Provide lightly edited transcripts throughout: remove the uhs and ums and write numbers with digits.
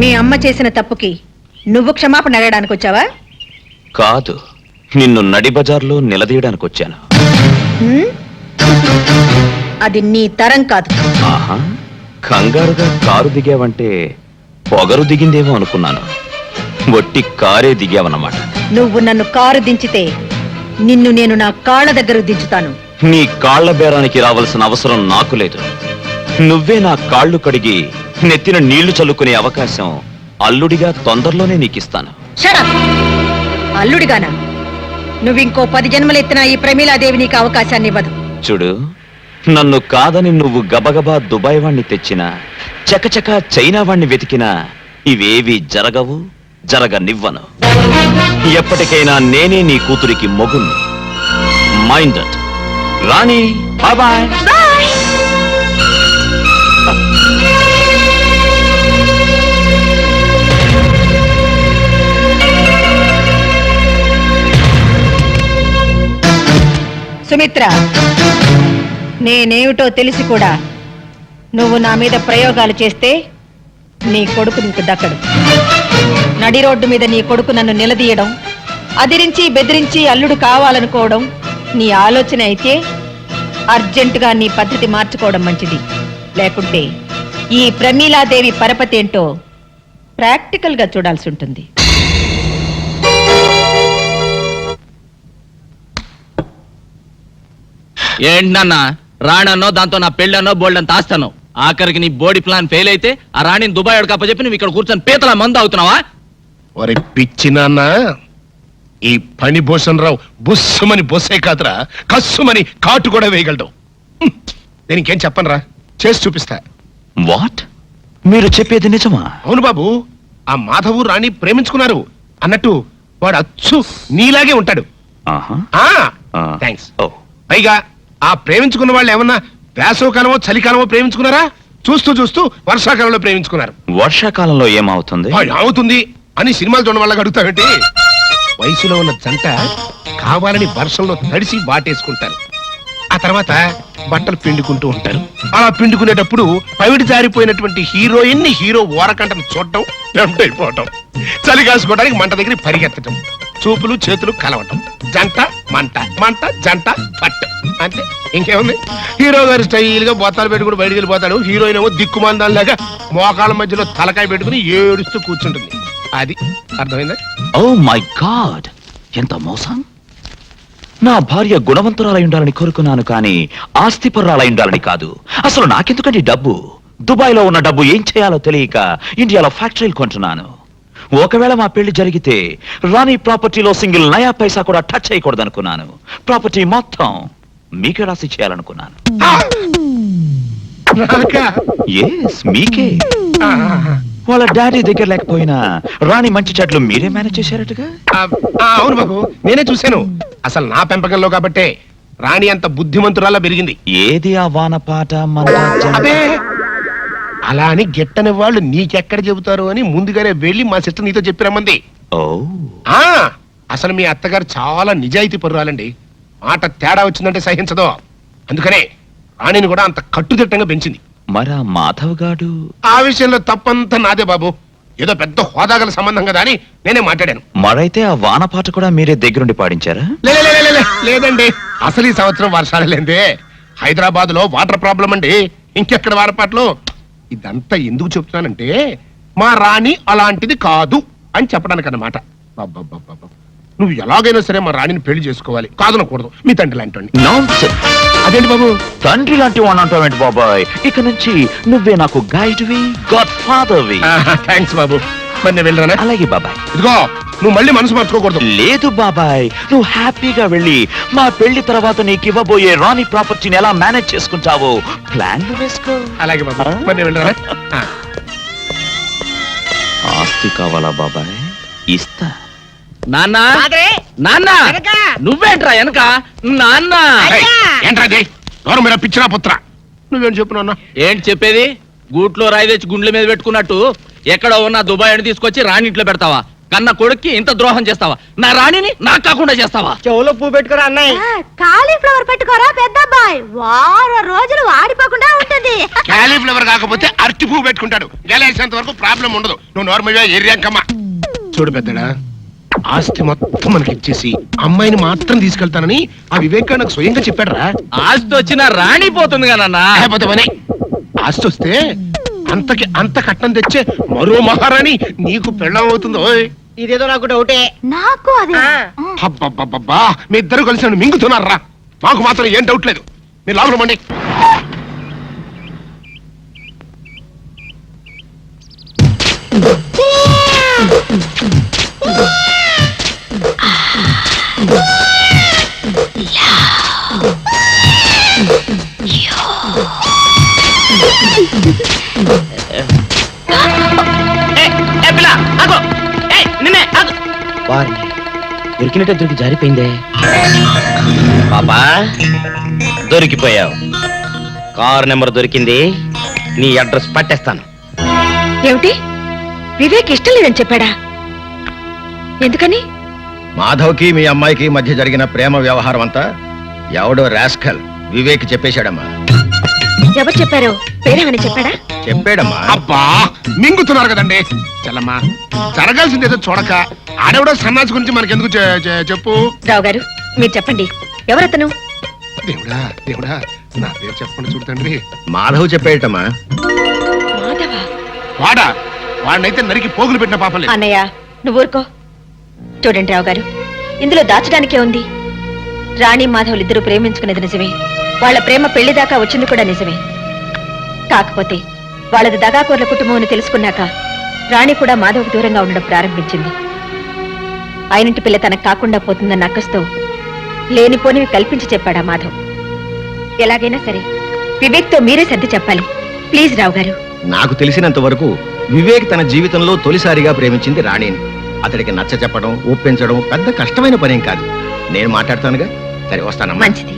మీ అమ్మ చేసిన తప్పుకి నువ్వు క్షమాపణ అడగడానికి వచ్చావా? కాదు, నిన్ను నడి బజార్లో నిలదీయడానికి వచ్చాను. అది నీ తరం కాదు. ఆహా, కంగారుగా కారు దిగావంటే పొగరు దిగిందేమో అనుకున్నాను. వట్టి కారే దిగావన్నమాట. నువ్వు నన్ను కారు దించితే నిన్ను నేను నా కాళ్ళ దగ్గర దించుతాను. నీ కాళ్ల బేరానికి రావాల్సిన అవసరం నాకు లేదు. నువ్వే నా కాళ్ళు కడిగి నెత్తిన నీళ్లు చల్లుకునే అవకాశం అల్లుడిగా తొందరలోనే నీకిస్తాను. అల్లుడిగానా? నువ్వింకో 10 జన్మలెత్తినా ఈ ప్రమీలాదేవి నీకు అవకాశాన్ని ఇవ్వదు. చూడు, నన్ను కాదని నువ్వు గబగబా దుబాయ్ వాణ్ణి తెచ్చినా, చకచక చైనా వాణ్ణి వెతికినా ఇవేవి జరగవు, జరగనివ్వను. ఎప్పటికైనా నేనే నీ కూతురికి మొగుణ్ణి. Mind it. Rani, bye bye. Sumitra, నేనేమిటో తెలిసి కూడా నువ్వు నా మీద ప్రయోగాలు చేస్తే నీ కొడుకు నీకు దక్కడు. నడి రోడ్డు మీద నీ కొడుకు నన్ను నిలదీయడం, అదిరించి బెదిరించి అల్లుడు కావాలనుకోవడం నీ ఆలోచన అయితే అర్జెంటుగా నీ పద్ధతి మార్చుకోవడం మంచిది. లేకుంటే ఈ ప్రమీలాదేవి పరపతి ఏంటో ప్రాక్టికల్ గా చూడాల్సి ఉంటుంది. ఏంటన్నా రాణన్నో దాంతో నా పెళ్ళన్నో బోల్డంత ఆస్తాను. ఆఖరికి నీ బోడీ ప్లాన్ ఫెయిల్ అయితే ఆ రాణిని దుబాయ్ అడకప్ప నువ్వు ఇక్కడ కూర్చొని పీతల మందు అవుతున్నావా? ఒరే పిచ్చి నాన్న, ఈ పని భూషణ్ రావు బుస్సుమని బొస్సే కాదురా, కస్సుమని కాటు కూడా వేయగలడు. నేను ఇంకేం చెప్పనురా, చేసి చూపిస్తా. వాట్? మీరు చెప్పేది నిజమా? అవును బాబు, ఆ మాధవు రాణి ప్రేమించుకున్నారు అన్నట్టు వాడు అచ్చు నీలాగే ఉంటాడు. థ్యాంక్స్. పైగా ఆ ప్రేమించుకున్న వాళ్ళు ఏమన్నా వేసవకాలమో చలికాలమో ప్రేమించుకున్నారా? చూస్తూ చూస్తూ వర్షాకాలంలో ప్రేమించుకున్నారు. వర్షాకాలంలో ఏమవుతుంది? అవుతుంది అని సినిమాలు చూడడం వల్ల అడుగుతావేంటి? వయసులో ఉన్న జంట కావాలని వర్షంలో తడిసి వాటేసుకుంటారు. ఆ తర్వాత బట్టలు పిండుకుంటూ ఉంటారు. అలా పిండుకునేటప్పుడు పవిడి జారిపోయినటువంటి హీరోయిన్ ని హీరో ఓరకంటను చూడటం, టెంప్ట్ అయిపోవటం, చలి కాసుకోవడానికి మంట దగ్గర పరిగెత్తటం, చూపులు చేతులు కలవటం, జంట మంట, మంట జంట పట్టు. అంటే ఇంకేముంది? హీరో గారు స్టైల్ గా బొత్తాలు పెట్టుకుని బయటికి వెళ్ళిపోతాడు. హీరోయిన్ ఏమో దిక్కుమందాలాగా మోకాళ్ళ మధ్యలో తలకాయ పెట్టుకుని ఏడుస్తూ కూర్చుంటుంది. అది అర్థమైందా? ఓ మై గాడ్, ఎంత మోసం! నా భార్య గుణవంతురాలై ఉండాలని కోరుకున్నాను, కానీ ఆస్తిపరురాలై ఉండాలని కాదు. అసలు నాకెందుకండి డబ్బు? దుబాయ్ లో ఉన్న డబ్బు ఏం చేయాలో తెలియక ఇండియాలో ఫ్యాక్టరీలు కొంటున్నాను. ఒకవేళ మా పెళ్లి జరిగితే రాణి ప్రాపర్టీలో సింగిల్ నయా పైసా కూడా టచ్ చేయకూడదు అనుకున్నాను. ప్రాపర్టీ మొత్తం మీకే రాసి చేయాలనుకున్నాను. ఎస్, మీకే. వాళ్ళ డాడీ దగ్గర లేకపోయినా రాణి మంచి చెట్లు మీరే మేనేజ్ చేశారటగా? అవును బాబు, నేనే చూశాను. అసలు నా పెంపకంలో కాబట్టే రాణి అంత బుద్ధిమంతురాలా పెరిగింది. ఏది ఆ వానపాట మన అదే అలా అని గిట్టని వాళ్ళు నీకెక్కడ చెబుతారు అని ముందుగానే వెళ్ళి మా సిస్టర్ నీతో చెప్పిరమ్మంది. అసలు మీ అత్తగారు చాలా నిజాయితీ పరురాలండి. మాట తేడా వచ్చిందంటే సహించదు. అందుకనే రాణిని కూడా అంత కట్టుదిట్టంగా పెంచింది. మరా మాధవ్ గాడు? ఆ విషయంలో తప్పంతా నాదే బాబు. ఏదో పెద్ద హోదాగల సంబంధం కదా అని నేనే మాట్లాడాను. మరైతే ఆ వానపాట కూడా మీరే దగ్గరుండి పాడించారా? లేదండి, అసలు ఈ సంవత్సరం వర్షాలు లేదే. హైదరాబాద్ లో వాటర్ ప్రాబ్లం అండి. ఇంకెక్కడ వానపాటలు? ఇదంతా ఎందుకు చెప్తున్నానంటే మా రాణి అలాంటిది కాదు అని చెప్పడానికి అన్నమాట. నువ్వు ఎలాగైనా సరే మా రాణిని పెళ్లి చేసుకోవాలి, కాదనకూడదు. మీ తండ్రి లాంటి. అదేంటి బాబు తండ్రి లాంటి వాడిని అంటావేంటి బాబాయ్? ఇక నుంచి నువ్వే నాకు గైడ్వి, గాడ్ ఫాదర్వి. థ్యాంక్స్ బాబు. మరి నేను వెళ్ళరానా? అలాగే బాబాయ్. ఇదిగో, నువ్వు మళ్ళీ మనసు మార్చుకోకూడదు. లేదు బాబాయ్, నువ్వు హ్యాపీగా వెళ్ళి మా పెళ్లి తర్వాత నీకు ఇవ్వబోయే రాణి ప్రాపర్టీని ఎలా మేనేజ్ చేసుకుంటావో ప్లాన్ వేసుకో. అలాగే బాబా, మరి నేను వెళ్ళరానా? ఆస్తి కావాలా బాబాయ్? ఇస్తా. నాన్న, నాన్న, నువ్వేంట్రా వెనక? నాన్న ఏంట్రా మీద పిచ్చిరా పుత్ర, నువ్వేం చెప్పు నాన్న? ఏంటి చెప్పేది? గూట్లో రాయి తెచ్చి గుండెల మీద పెట్టుకున్నట్టు ఎక్కడో ఉన్న దుబాయ్ అని తీసుకొచ్చి రాణి ఇంట్లో పెడతావా? కన్న కొడుక్కి ఇంత ద్రోహం చేస్తావా? నా రాణిని నాకు కాకుండా చేస్తావా? చెవులో పువ్వు పెట్టుకురా అన్నయ్య. కాలీఫ్లవర్ పెట్టుకోరా పెద్ద అబ్బాయి, వారం రోజులు వాడిపోకుండా ఉంటుంది. క్యాలీఫ్లవర్ కాకపోతే అరటి పువ్వు పెట్టుకుంటాడు. గెలేసేంత వరకు ప్రాబ్లం ఉండదు. నువ్వు నార్మల్గా ఎర్రంకమ్మా. చూడు పెద్దడా, ఆస్తి మొత్తం మనకి ఇచ్చేసి అమ్మాయిని మాత్రం తీసుకెళ్తానని ఆ వివేక్ నాకు స్వయంగా చెప్పాడురా. ఆస్తి వచ్చిన రాణి పోతుంది కదన్నా. లేకపోతే పని. ఆస్తి వస్తే అంతకి అంత కట్నం తెచ్చే మరో మహారాణి నీకు పెళ్ళం అవుతుంది. ఓయ్ ఇదేదో నాకు డౌటే. నాకు అదే. అబ్బబ్బబ్బబ్బా, మీ ఇద్దరు కలిసి నన్ను మింగుతున్నారా? మాకు మాత్రం ఏం డౌట్ లేదు. మీరు లోపల మండి. వారిని దొరికినట్టే దొరికి జారిపోయిందే. పాపా దొరికిపోయావు. కారు నెంబర్ దొరికింది, నీ అడ్రస్ పట్టేస్తాను. ఏమిటి, వివేక్ ఇష్టం లేదని చెప్పాడా? ఎందుకని? మాధవ్కి మీ అమ్మాయికి మధ్య జరిగిన ప్రేమ వ్యవహారం అంతా ఎవడో రాస్కల్ వివేక్ చెప్పేశాడమ్మా. ఎవరు చెప్పారో పేరేమని చెప్పాడా? చెప్పాడమ్మా. అబ్బా, మింగుతున్నారు కదండి. చల్లమ్మా, జరగాల్సింది ఏదో చూడక ఆడెవడో సన్నాసి గురించి మనకెందుకు చెప్పు. రావు గారు మీరు చెప్పండి, ఎవరతను? దేవుడా దేవుడా, నా పేరు చెప్పండి చూడు తండ్రి. మాధవ్ చెప్పేటమ్మా. మాధవ? వాడా? వాడినైతే నరికి పోగులు పెట్టిన పాపలే. అన్నయ్య నువ్వు ఊరుకో. చూడండి రావు గారు, ఇందులో దాచడానికే ఉంది. రాణి మాధవులు ఇద్దరు ప్రేమించుకునేది నిజమే, వాళ్ళ ప్రేమ పెళ్లి దాకా వచ్చింది కూడా నిజమే. కాకపోతే వాళ్ళది దగాకోర్ల కుటుంబం అని తెలుసుకున్నాక రాణి కూడా మాధవ్కు దూరంగా ఉండడం ప్రారంభించింది. ఆయనింటి పిల్ల తనకు కాకుండా పోతుందన్న అక్కస్తో లేనిపోనివి కల్పించి చెప్పాడా మాధవ్. ఎలాగైనా సరే వివేక్తో మీరే సర్ది చెప్పాలి ప్లీజ్ రావు గారు. నాకు తెలిసినంత వరకు వివేక్ తన జీవితంలో తొలిసారిగా ప్రేమించింది రాణిని. అతడికి నచ్చ చెప్పడం, ఒప్పించడం పెద్ద కష్టమైన పనేం కాదు. నేను మాట్లాడతానుగా. సరే వస్తానమ్మా. మంచిది.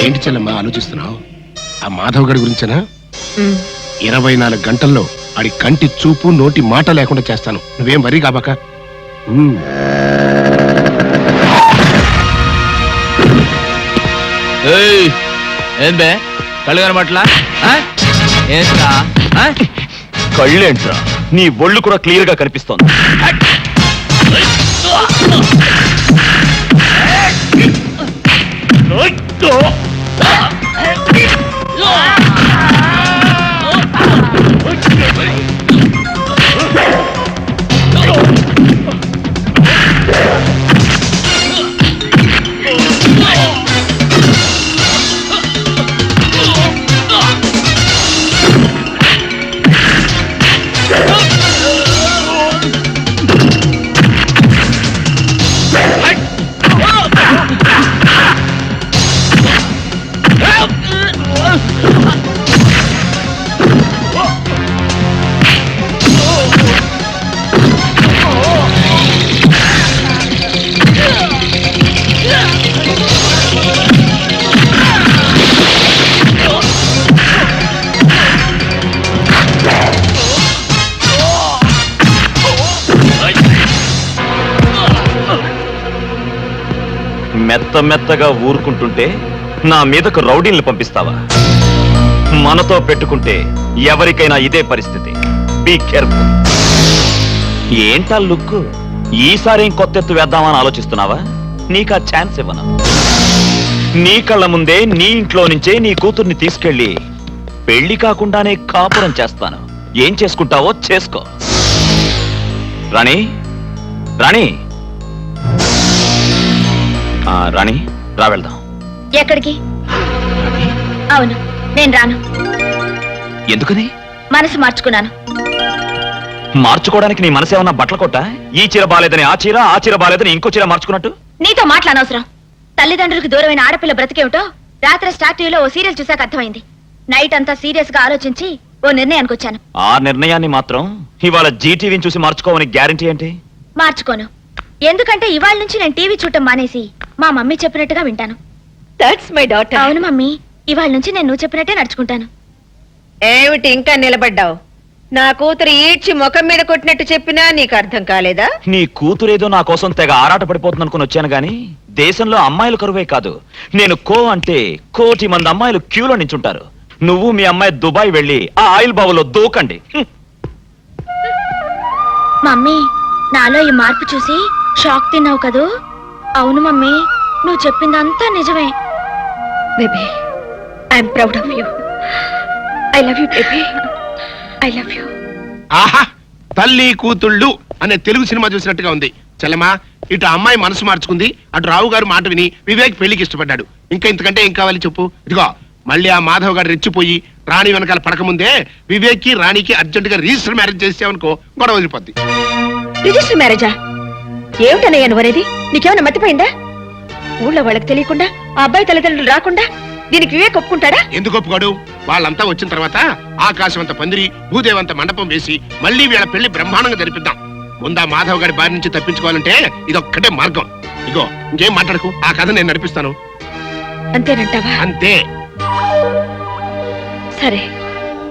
ఏంటి చెల్లమ్మా ఆలోచిస్తున్నావు? ఆ మాధవ్ గడి గురించేనా? ఉమ్, 24 గంటల్లో ఆడి కంటి చూపు నోటి మాట లేకుండా చేస్తాను. నువ్వేం వరీ కాబాక. ఏం బే కళ్ళు కనబట్లా? ఏంటా కళ్ళేంట్రా, నీ ఒళ్ళు కూడా క్లియర్ గా కనిపిస్తోంది. మెత్త మెత్తగా ఊరుకుంటుంటే నా మీదకు రౌడీల్ని పంపిస్తావా? మనతో పెట్టుకుంటే ఎవరికైనా ఇదే పరిస్థితి. Be careful. ఏంటా లుక్? ఈసారి కొత్త ఎత్తు వేద్దామని ఆలోచిస్తున్నావా? నీకా ఛాన్స్ ఇవ్వను. నీ కళ్ళ ముందే నీ ఇంట్లో నుంచే నీ కూతుర్ని తీసుకెళ్లి పెళ్లి కాకుండానే కాపురం చేస్తాను. ఏం చేసుకుంటావో చేసుకో. రాణి, రాణి, రాణి రా వెళ్దాం. ఎక్కడికి? అవును నేను రాను. ఎందుకని? మనసు మార్చుకున్నాను. మార్చుకోవడానికి నీ మనసు ఏమన్నా బట్టల కొట్ట? ఈ చీర బాలేదని ఆ చీర, ఆ చీర బాలేదని ఇంకో చీర మార్చుకున్నట్టు? నీతో మాట్లాడనవసరం. తల్లిదండ్రులకు దూరమైన ఆడపిల్ల బ్రతికేమిటో రాత్రి స్టార్ టీవీలో ఓ సీరియల్ చూసాక అర్థమైంది. నైట్ అంతా సీరియస్ గా ఆలోచించి ఓ నిర్ణయానికి వచ్చాను. ఆ నిర్ణయాన్ని మాత్రం ఇవాళ జీటీవీని చూసి మార్చుకోవని గ్యారంటీ ఏంటి? మార్చుకోను. ఎందుకంటే ఇవాళ నుంచి నేను టీవీ చూడటం మానేసి మా మమ్మీ చెప్పినట్టుగా వింటాను. That's my daughter. అవును మమ్మీ, ఇవాళ నుంచి నేను నువ్వు చెప్పినట్టే నడుచుకుంటాను. ఏమిటి ఇంకా నిలబడ్డావు? నా కూతురు ఈడ్చి ముఖం మీద కొట్టినట్టు చెప్పినా నీకు అర్థం కాలేదా? నీ కూతురేదో నా కోసం తెగ ఆరాట పడిపోతుంది అనుకుని వచ్చాను గాని దేశంలో అమ్మాయిలు కరువే కాదు. నేను కో అంటే కోటి మంది అమ్మాయిలు క్యూలో నించుంటారు. నువ్వు మీ అమ్మాయి దుబాయ్ వెళ్ళి ఆ ఆయిల్ బావులో దూకండి. మమ్మీ నాలో ఈ మార్పు చూసి షాక్ తిన్నావు కదూ? అవును మమ్మీ, నువ్వు చెప్పిందంతా నిజమే. Baby, I'm proud of you. I love you baby, I love you. ఆహా, తల్లి కూతుళ్ళు అనే తెలుగు సినిమా చూసినట్టుగా ఉంది. చెల్లమా, ఇటు అమ్మాయి మనసు మార్చుకుంది, అటు రావు గారు మాట విని వివేక్ పెళ్లికి ఇష్టపడ్డాడు. ఇంకా ఇంతకంటే ఏం కావాలి చెప్పు? ఇదిగో మళ్ళీ ఆ మాధవ్ గారు రెచ్చిపోయి రాణి వెనకాల పడకముందే వివేక్ కి రాణికి అర్జెంట్ గా రిజిస్టర్ మ్యారేజ్ చేసావనుకో గొడవ వదిలిపోద్ది. రిజిస్టర్ మ్యారేజా? ఏమిటనయ్యా నువ్వు అనేది? నీకేమైనా మతిపోయిందా? ఊళ్ళో వాళ్ళకి తెలియకుండా ఆ అబ్బాయి తల్లిదండ్రులు రాకుండా దీనికి వివేక్ ఒప్పుకుంటాడా? ఎందుకు ఒప్పుకోడు? వాళ్ళంతా వచ్చిన తర్వాత ఆకాశం అంత పందిరి, భూదేవంత మండపం వేసి మళ్ళీ వీళ్ళ పెళ్లి బ్రహ్మాండంగా జరిపిద్దాం. ముందా మాధవ్ గారి బారి నుంచి తప్పించుకోవాలంటే ఇదొక్కటే మార్గం. ఇగో ఇంకేం మాట్లాడకు, ఆ కథ నేను నడిపిస్తాను. అంతేనంటావా? అంతే. సరే.